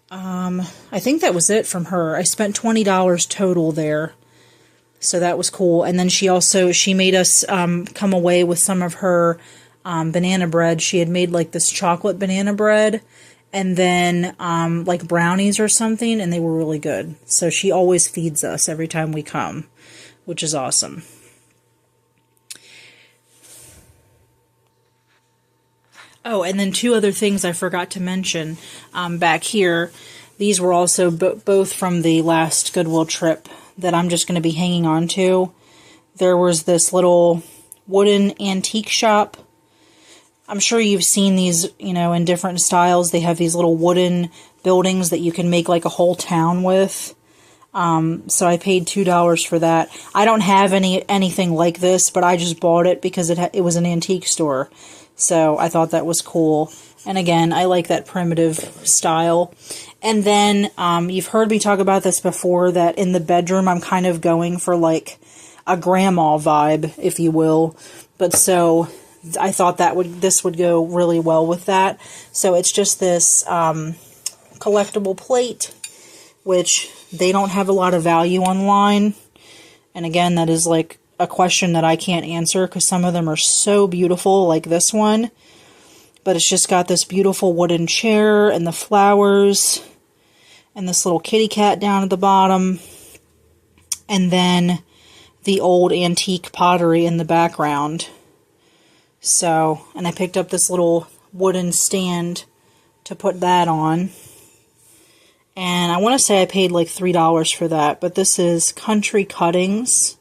I think that was it from her. I spent $20 total there. So that was cool. And then she made us come away with some of her banana bread. She had made like this chocolate banana bread and then like brownies or something, and they were really good. So she always feeds us every time we come, which is awesome. Oh, and then two other things I forgot to mention back here. These were also both from the last Goodwill trip that I'm just going to be hanging on to. There was this little wooden antique shop. I'm sure you've seen these, you know, in different styles. They have these little wooden buildings that you can make like a whole town with. So I paid $2 for that. I don't have anything like this, but I just bought it because it was an antique store. So I thought that was cool. And again, I like that primitive style. And then you've heard me talk about this before, that in the bedroom I'm kind of going for like a grandma vibe, if you will. But so I thought this would go really well with that. So it's just this collectible plate, which they don't have a lot of value online. And again, that is like a question that I can't answer because some of them are so beautiful, like this one. But it's just got this beautiful wooden chair and the flowers and this little kitty cat down at the bottom. And then the old antique pottery in the background. So, and I picked up this little wooden stand to put that on. And I want to say I paid like $3 for that. But this is Country Cuttings.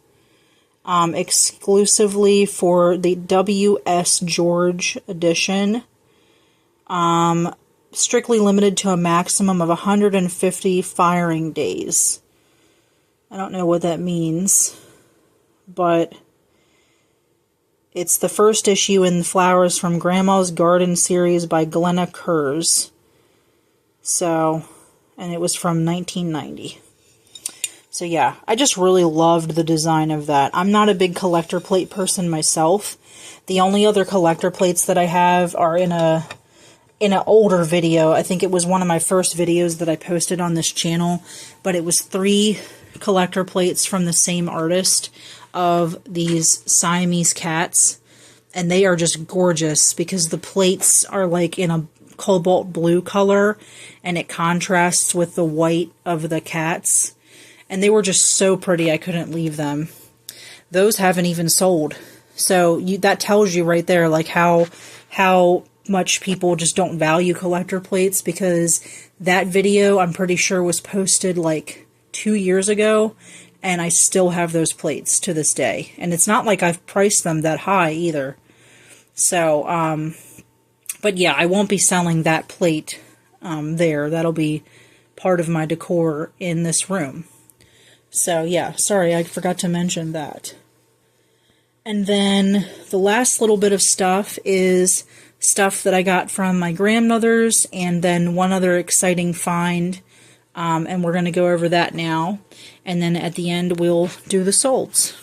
Exclusively for the W.S. George edition. Strictly limited to a maximum of 150 firing days. I don't know what that means, but it's the first issue in Flowers from Grandma's Garden series by Glenna Kurz. So, and it was from 1990. So yeah, I just really loved the design of that. I'm not a big collector plate person myself. The only other collector plates that I have are in an older video. I think it was one of my first videos that I posted on this channel, but it was 3 collector plates from the same artist of these Siamese cats, and they are just gorgeous because the plates are like in a cobalt blue color and it contrasts with the white of the cats. And they were just so pretty, I couldn't leave them. Those haven't even sold. So that tells you right there, like how much people just don't value collector plates, because that video, I'm pretty sure, was posted like 2 years ago, and I still have those plates to this day. And it's not like I've priced them that high either. So, but yeah, I won't be selling that plate there. That'll be part of my decor in this room. So yeah, sorry, I forgot to mention that. And then the last little bit of stuff is stuff that I got from my grandmother's, and then one other exciting find, and we're going to go over that now. And then at the end, we'll do the solds.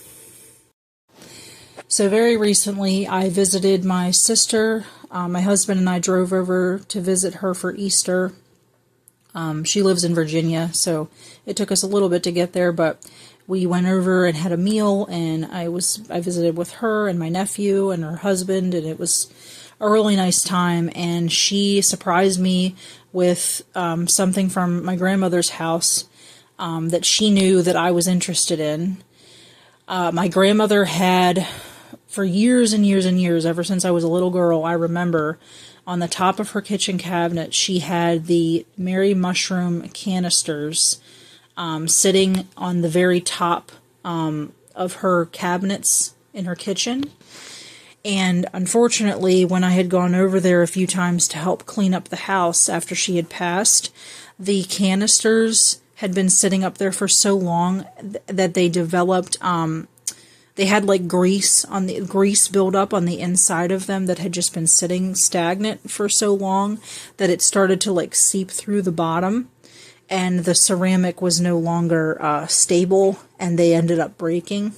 So very recently, I visited my sister. My husband and I drove over to visit her for Easter. She lives in Virginia, so it took us a little bit to get there, but we went over and had a meal, and I visited with her and my nephew and her husband, and it was a really nice time, and she surprised me with something from my grandmother's house that she knew that I was interested in. My grandmother had, for years and years and years, ever since I was a little girl, I remember on the top of her kitchen cabinet, she had the Mary Mushroom canisters sitting on the very top of her cabinets in her kitchen. And unfortunately, when I had gone over there a few times to help clean up the house after she had passed, the canisters had been sitting up there for so long that they developed, they had like grease buildup on the inside of them that had just been sitting stagnant for so long that it started to like seep through the bottom, and the ceramic was no longer stable, and they ended up breaking,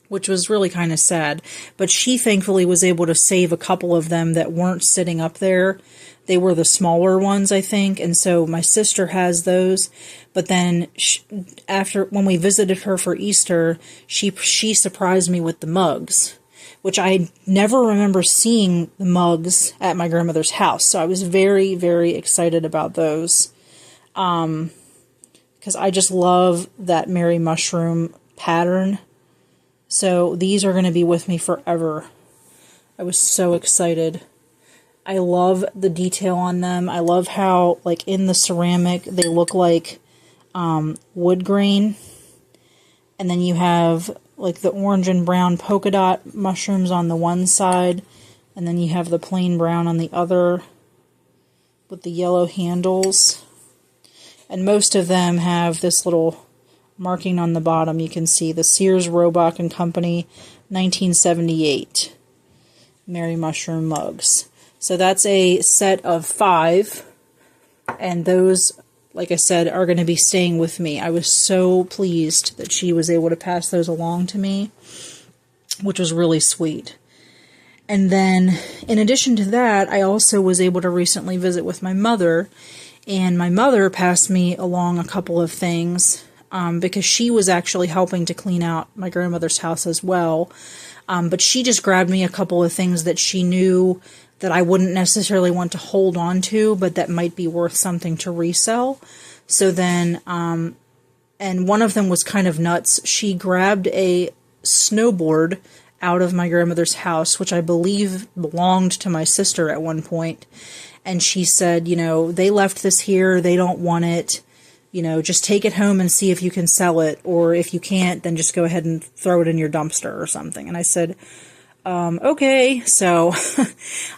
which was really kind of sad. But she thankfully was able to save a couple of them that weren't sitting up there. They were the smaller ones, I think, and so my sister has those. But then when we visited her for Easter, she surprised me with the mugs, which I never remember seeing the mugs at my grandmother's house. So I was very, very excited about those, because I just love that Mary Mushroom pattern. So these are going to be with me forever. I was so excited. I love the detail on them. I love how, like, in the ceramic, they look like wood grain. And then you have, like, the orange and brown polka dot mushrooms on the one side. And then you have the plain brown on the other with the yellow handles. And most of them have this little marking on the bottom. You can see the Sears, Roebuck and Company 1978 Mary Mushroom mugs. So that's a set of 5, and those, like I said, are going to be staying with me. I was so pleased that she was able to pass those along to me, which was really sweet. And then, in addition to that, I also was able to recently visit with my mother, and my mother passed me along a couple of things, because she was actually helping to clean out my grandmother's house as well. But she just grabbed me a couple of things that she knew that I wouldn't necessarily want to hold on to, but that might be worth something to resell. So then, and one of them was kind of nuts. She grabbed a snowboard out of my grandmother's house, which I believe belonged to my sister at one point. And she said, you know, they left this here, they don't want it. You know, just take it home and see if you can sell it. Or if you can't, then just go ahead and throw it in your dumpster or something. And I said, okay. So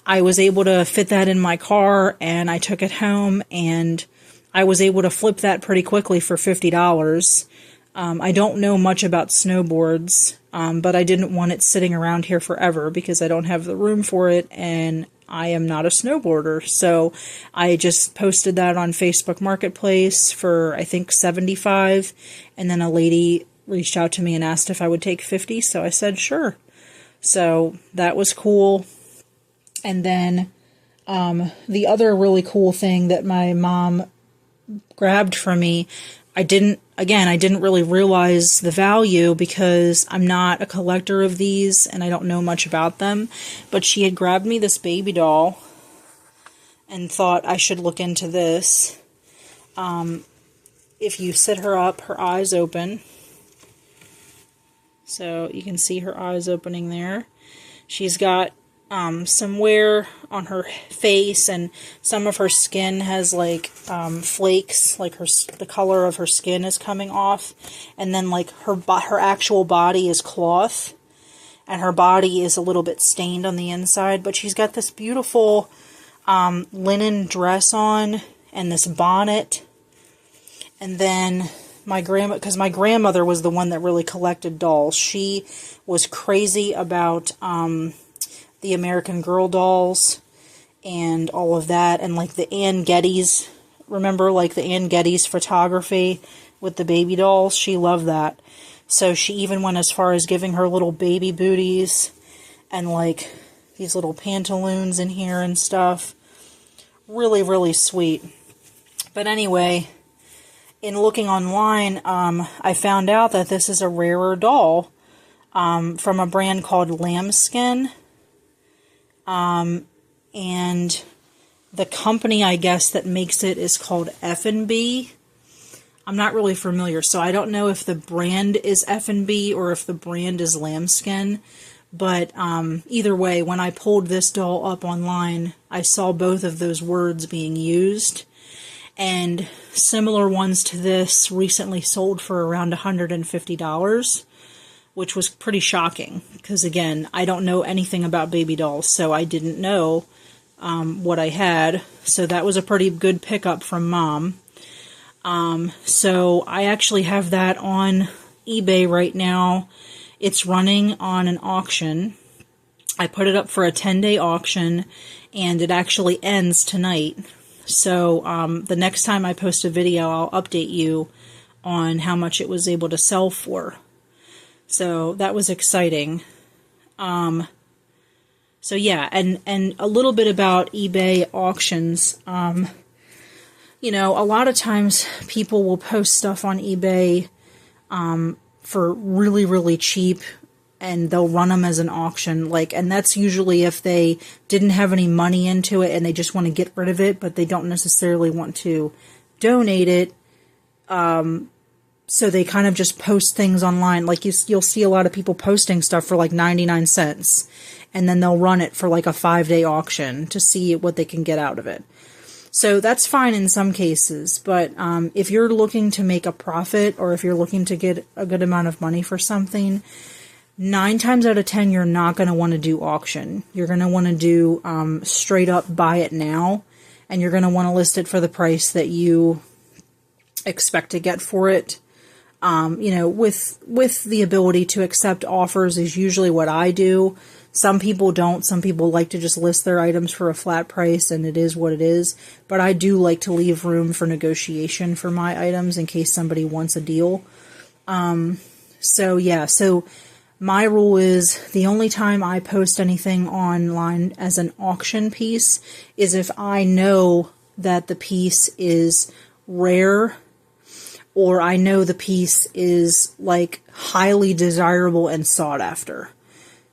I was able to fit that in my car, and I took it home, and I was able to flip that pretty quickly for $50. I don't know much about snowboards, but I didn't want it sitting around here forever because I don't have the room for it, and I am not a snowboarder. So I just posted that on Facebook Marketplace for, I think, $75, and then a lady reached out to me and asked if I would take $50, so I said sure. So that was cool. And then the other really cool thing that my mom grabbed from me, I didn't really realize the value because I'm not a collector of these and I don't know much about them, but she had grabbed me this baby doll and thought I should look into this. If you sit her up, her eyes open. So you can see her eyes opening there. She's got some wear on her face, and some of her skin has like flakes, like the color of her skin is coming off, and then like her actual body is cloth, and her body is a little bit stained on the inside. But she's got this beautiful linen dress on and this bonnet, and then because my grandmother was the one that really collected dolls. She was crazy about the American Girl dolls and all of that, and like the Ann Geddes, remember like the Ann Geddes photography with the baby dolls? She loved that. So she even went as far as giving her little baby booties and like these little pantaloons in here and stuff. Really, really sweet. But anyway, in looking online, I found out that this is a rarer doll from a brand called Lambskin. And the company, I guess, that makes it is called F&B. I'm not really familiar, so I don't know if the brand is F&B or if the brand is lambskin. But either way, when I pulled this doll up online, I saw both of those words being used. And similar ones to this recently sold for around $150, which was pretty shocking. Because again, I don't know anything about baby dolls, so I didn't know what I had. So that was a pretty good pickup from Mom. So I actually have that on eBay right now. It's running on an auction. I put it up for a 10-day auction, and it actually ends tonight. So the next time I post a video, I'll update you on how much it was able to sell for. So that was exciting. So yeah, and a little bit about eBay auctions. You know, a lot of times people will post stuff on eBay for really, really cheap, and they'll run them as an auction. And that's usually if they didn't have any money into it and they just want to get rid of it, but they don't necessarily want to donate it. So they kind of just post things online. You'll see a lot of people posting stuff for 99 cents, and then they'll run it for a 5-day auction to see what they can get out of it. So that's fine in some cases, but if you're looking to make a profit, or if you're looking to get a good amount of money for something, 9 times out of 10, you're not going to want to do auction. You're going to want to do straight up buy it now, and you're going to want to list it for the price that you expect to get for it. You know, with the ability to accept offers is usually what I do. Some people don't. Some people like to just list their items for a flat price, and it is what it is. But I do like to leave room for negotiation for my items in case somebody wants a deal. So yeah, so my rule is the only time I post anything online as an auction piece is if I know that the piece is rare, or I know the piece is highly desirable and sought after.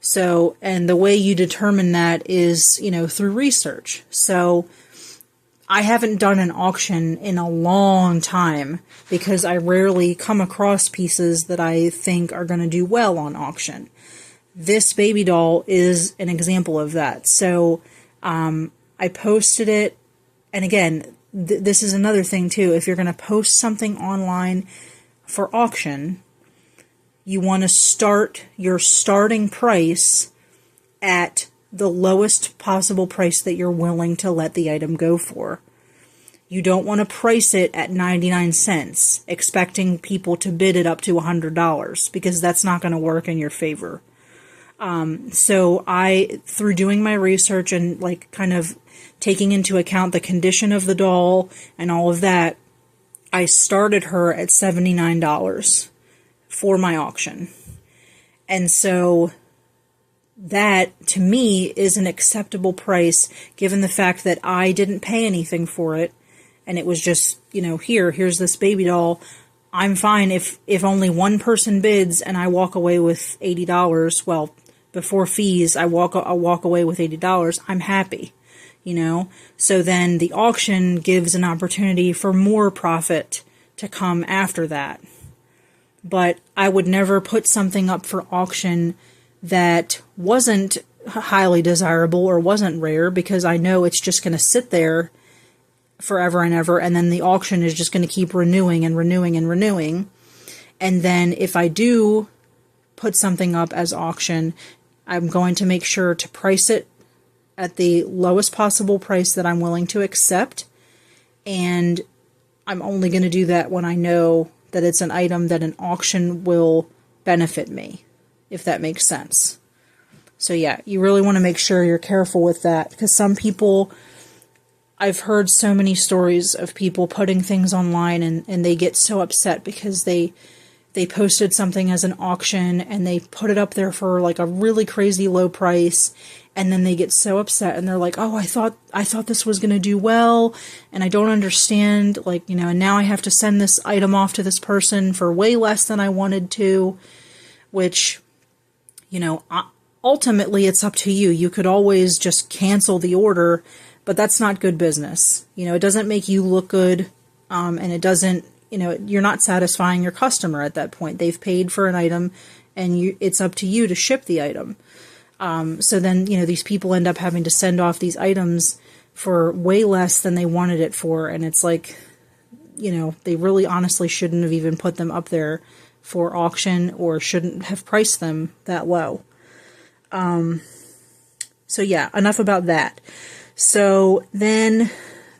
So, and the way you determine that is, through research. So I haven't done an auction in a long time because I rarely come across pieces that I think are going to do well on auction. This baby doll is an example of that. So I posted it, and again, this is another thing too. If you're going to post something online for auction, you want to start your starting price at the lowest possible price that you're willing to let the item go for. You don't want to price it at 99 cents, expecting people to bid it up to $100, because that's not going to work in your favor. So through doing my research and kind of taking into account the condition of the doll and all of that, I started her at $79 for my auction. And so that, to me, is an acceptable price, given the fact that I didn't pay anything for it, and it was just, here's this baby doll. I'm fine if only one person bids and I walk away with $80. Well, before fees, I'll walk away with $80. I'm happy, So then the auction gives an opportunity for more profit to come after that. But I would never put something up for auction that wasn't highly desirable or wasn't rare, because I know it's just going to sit there forever and ever, and then the auction is just going to keep renewing and renewing and renewing. And then if I do put something up as auction, I'm going to make sure to price it at the lowest possible price that I'm willing to accept, and I'm only going to do that when I know that it's an item that an auction will benefit me, if that makes sense. So yeah, you really want to make sure you're careful with that, because some people, I've heard so many stories of people putting things online and they get so upset because they posted something as an auction and they put it up there for a really crazy low price, and then they get so upset and they're like, oh, I thought this was going to do well, and I don't understand, and now I have to send this item off to this person for way less than I wanted to, which, ultimately it's up to you. You could always just cancel the order, but that's not good business. You know, it doesn't make you look good, and it doesn't, you know, you're not satisfying your customer at that point. They've paid for an item, and it's up to you to ship the item. So then, you know, these people end up having to send off these items for way less than they wanted it for, and it's like, you know, they really honestly shouldn't have even put them up there for auction, or shouldn't have priced them that low. So yeah, enough about that. So then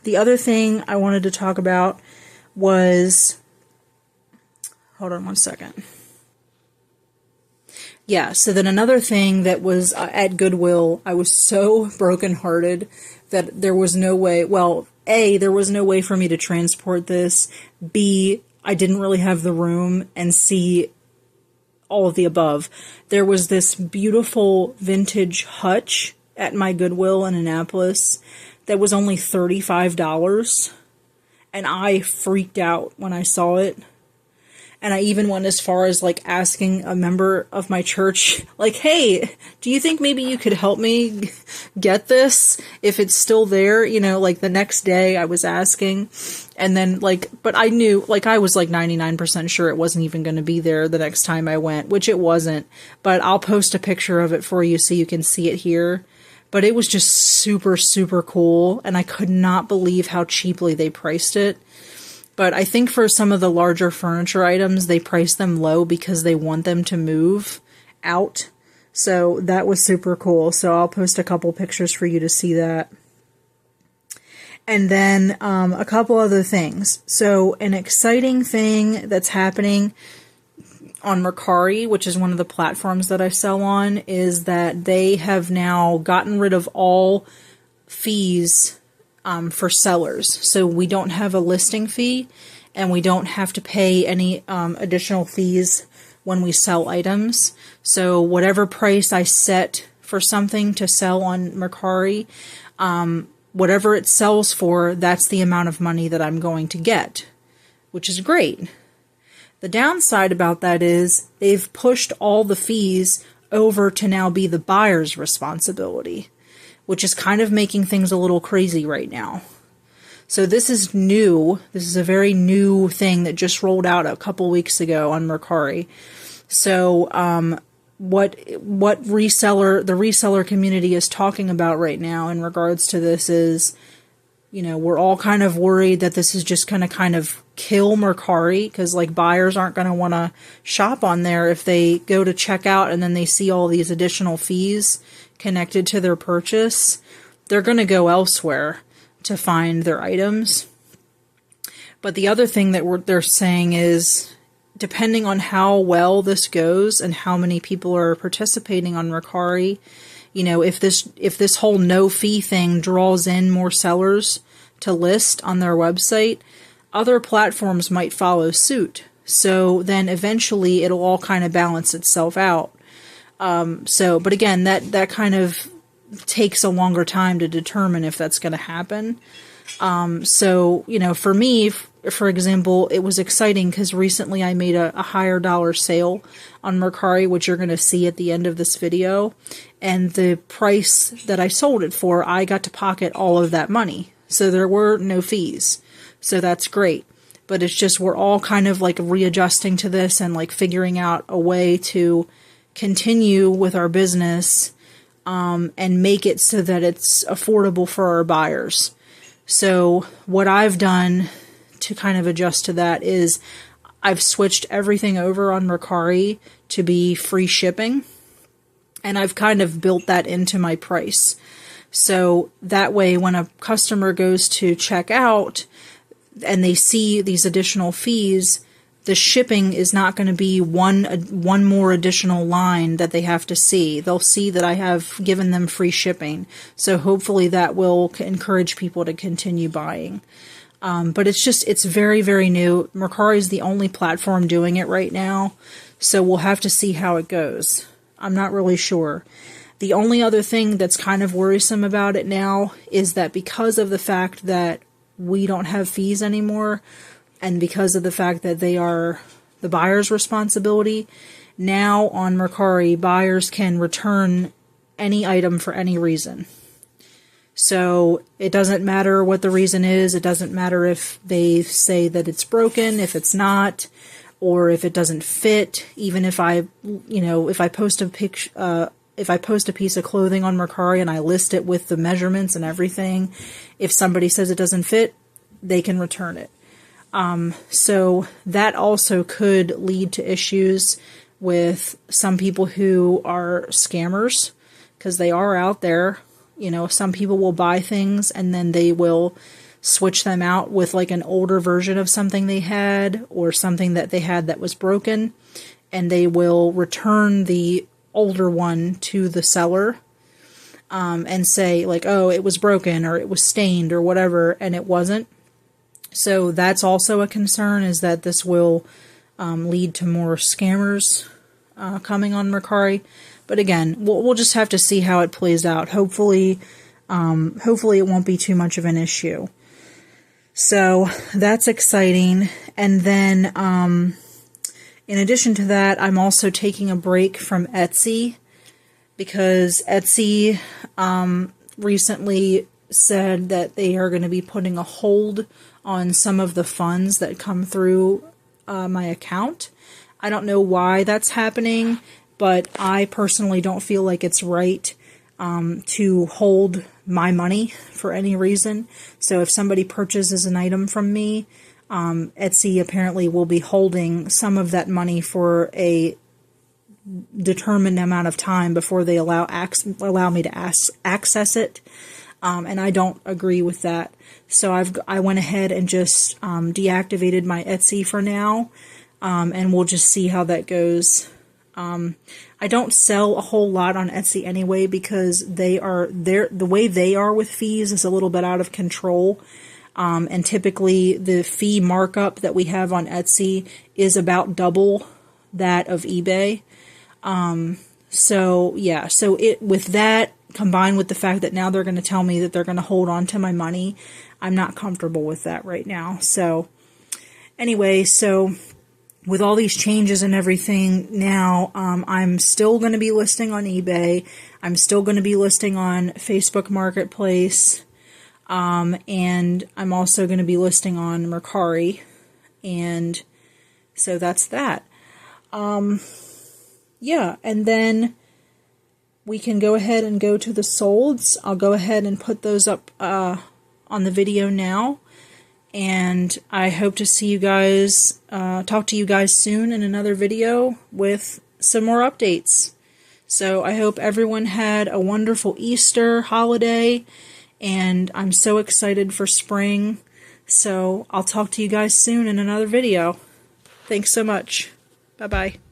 the other thing I wanted to talk about was, hold on one second. Yeah, so then another thing that was at Goodwill, I was so brokenhearted that there was no way, well, A, there was no way for me to transport this, B, I didn't really have the room, and C, all of the above. There was this beautiful vintage hutch at my Goodwill in Annapolis that was only $35, and I freaked out when I saw it. And I even went as far as like asking a member of my church, like, hey, do you think maybe you could help me get this if it's still there? You know, like the next day I was asking, and then like, but I knew, like I was like 99% sure it wasn't even going to be there the next time I went, which it wasn't, but I'll post a picture of it for you so you can see it here. But it was just super, super cool, and I could not believe how cheaply they priced it. But I think for some of the larger furniture items, they price them low because they want them to move out. So that was super cool. So I'll post a couple pictures for you to see that. And then a couple other things. So an exciting thing that's happening on Mercari, which is one of the platforms that I sell on, is that they have now gotten rid of all fees for sellers. So we don't have a listing fee, and we don't have to pay any additional fees when we sell items. So whatever price I set for something to sell on Mercari, whatever it sells for, that's the amount of money that I'm going to get, which is great. The downside about that is they've pushed all the fees over to now be the buyer's responsibility, which is kind of making things a little crazy right now. So this is new. This is a very new thing that just rolled out a couple weeks ago on Mercari. So what the reseller community is talking about right now in regards to this is, you know, we're all kind of worried that this is just going to kind of kill Mercari, because like buyers aren't going to want to shop on there if they go to checkout and then they see all these additional fees connected to their purchase. They're going to go elsewhere to find their items. But the other thing that they're saying is, depending on how well this goes and how many people are participating on Mercari, you know, if this whole no fee thing draws in more sellers to list on their website, other platforms might follow suit. So then eventually it'll all kind of balance itself out. But again, that kind of takes a longer time to determine if that's going to happen. So, you know, for me, for example, it was exciting because recently I made a higher dollar sale on Mercari, which you're going to see at the end of this video. And the price that I sold it for, I got to pocket all of that money. So there were no fees. So that's great. But it's just, we're all kind of like readjusting to this and like figuring out a way to continue with our business and make it so that it's affordable for our buyers. So what I've done to kind of adjust to that is I've switched everything over on Mercari to be free shipping, and I've kind of built that into my price. So that way when a customer goes to check out and they see these additional fees, the shipping is not going to be one more additional line that they have to see. They'll see that I have given them free shipping. So hopefully that will encourage people to continue buying. But it's very, very new. Mercari is the only platform doing it right now. So we'll have to see how it goes. I'm not really sure. The only other thing that's kind of worrisome about it now is that because of the fact that we don't have fees anymore, and because of the fact that they are the buyer's responsibility, Now on Mercari, buyers can return any item for any reason. So it doesn't matter what the reason is. It doesn't matter if they say that it's broken, if it's not, or if it doesn't fit. Even if if I post a picture, if I post a piece of clothing on Mercari and I list it with the measurements and everything, if somebody says it doesn't fit, they can return it. So that also could lead to issues with some people who are scammers, because they are out there. Some people will buy things and then they will switch them out with like an older version of something they had, or something that they had that was broken, and they will return the older one to the seller and say like, oh, it was broken or it was stained or whatever, and it wasn't. So that's also a concern, is that this will lead to more scammers coming on Mercari. But again, we'll just have to see how it plays out. Hopefully it won't be too much of an issue. So that's exciting. And then in addition to that, I'm also taking a break from Etsy, because Etsy recently said that they are going to be putting a hold on some of the funds that come through my account. I don't know why that's happening, but I personally don't feel like it's right to hold my money for any reason. So if somebody purchases an item from me, Etsy apparently will be holding some of that money for a determined amount of time before they allow me to access it. And I don't agree with that. So I went ahead and just deactivated my Etsy for now, and we'll just see how that goes. I don't sell a whole lot on Etsy anyway, because the way they are with fees is a little bit out of control. And typically the fee markup that we have on Etsy is about double that of eBay. So with that, combined with the fact that now they're going to tell me that they're going to hold on to my money, I'm not comfortable with that right now. So anyway, with all these changes and everything now, I'm still going to be listing on eBay. I'm still going to be listing on Facebook Marketplace. And I'm also going to be listing on Mercari. And so that's that. Yeah, and then we can go ahead and go to the solds. I'll go ahead and put those up on the video now. And I hope to see you guys, talk to you guys soon in another video with some more updates. So I hope everyone had a wonderful Easter holiday, and I'm so excited for spring. So I'll talk to you guys soon in another video. Thanks so much. Bye-bye.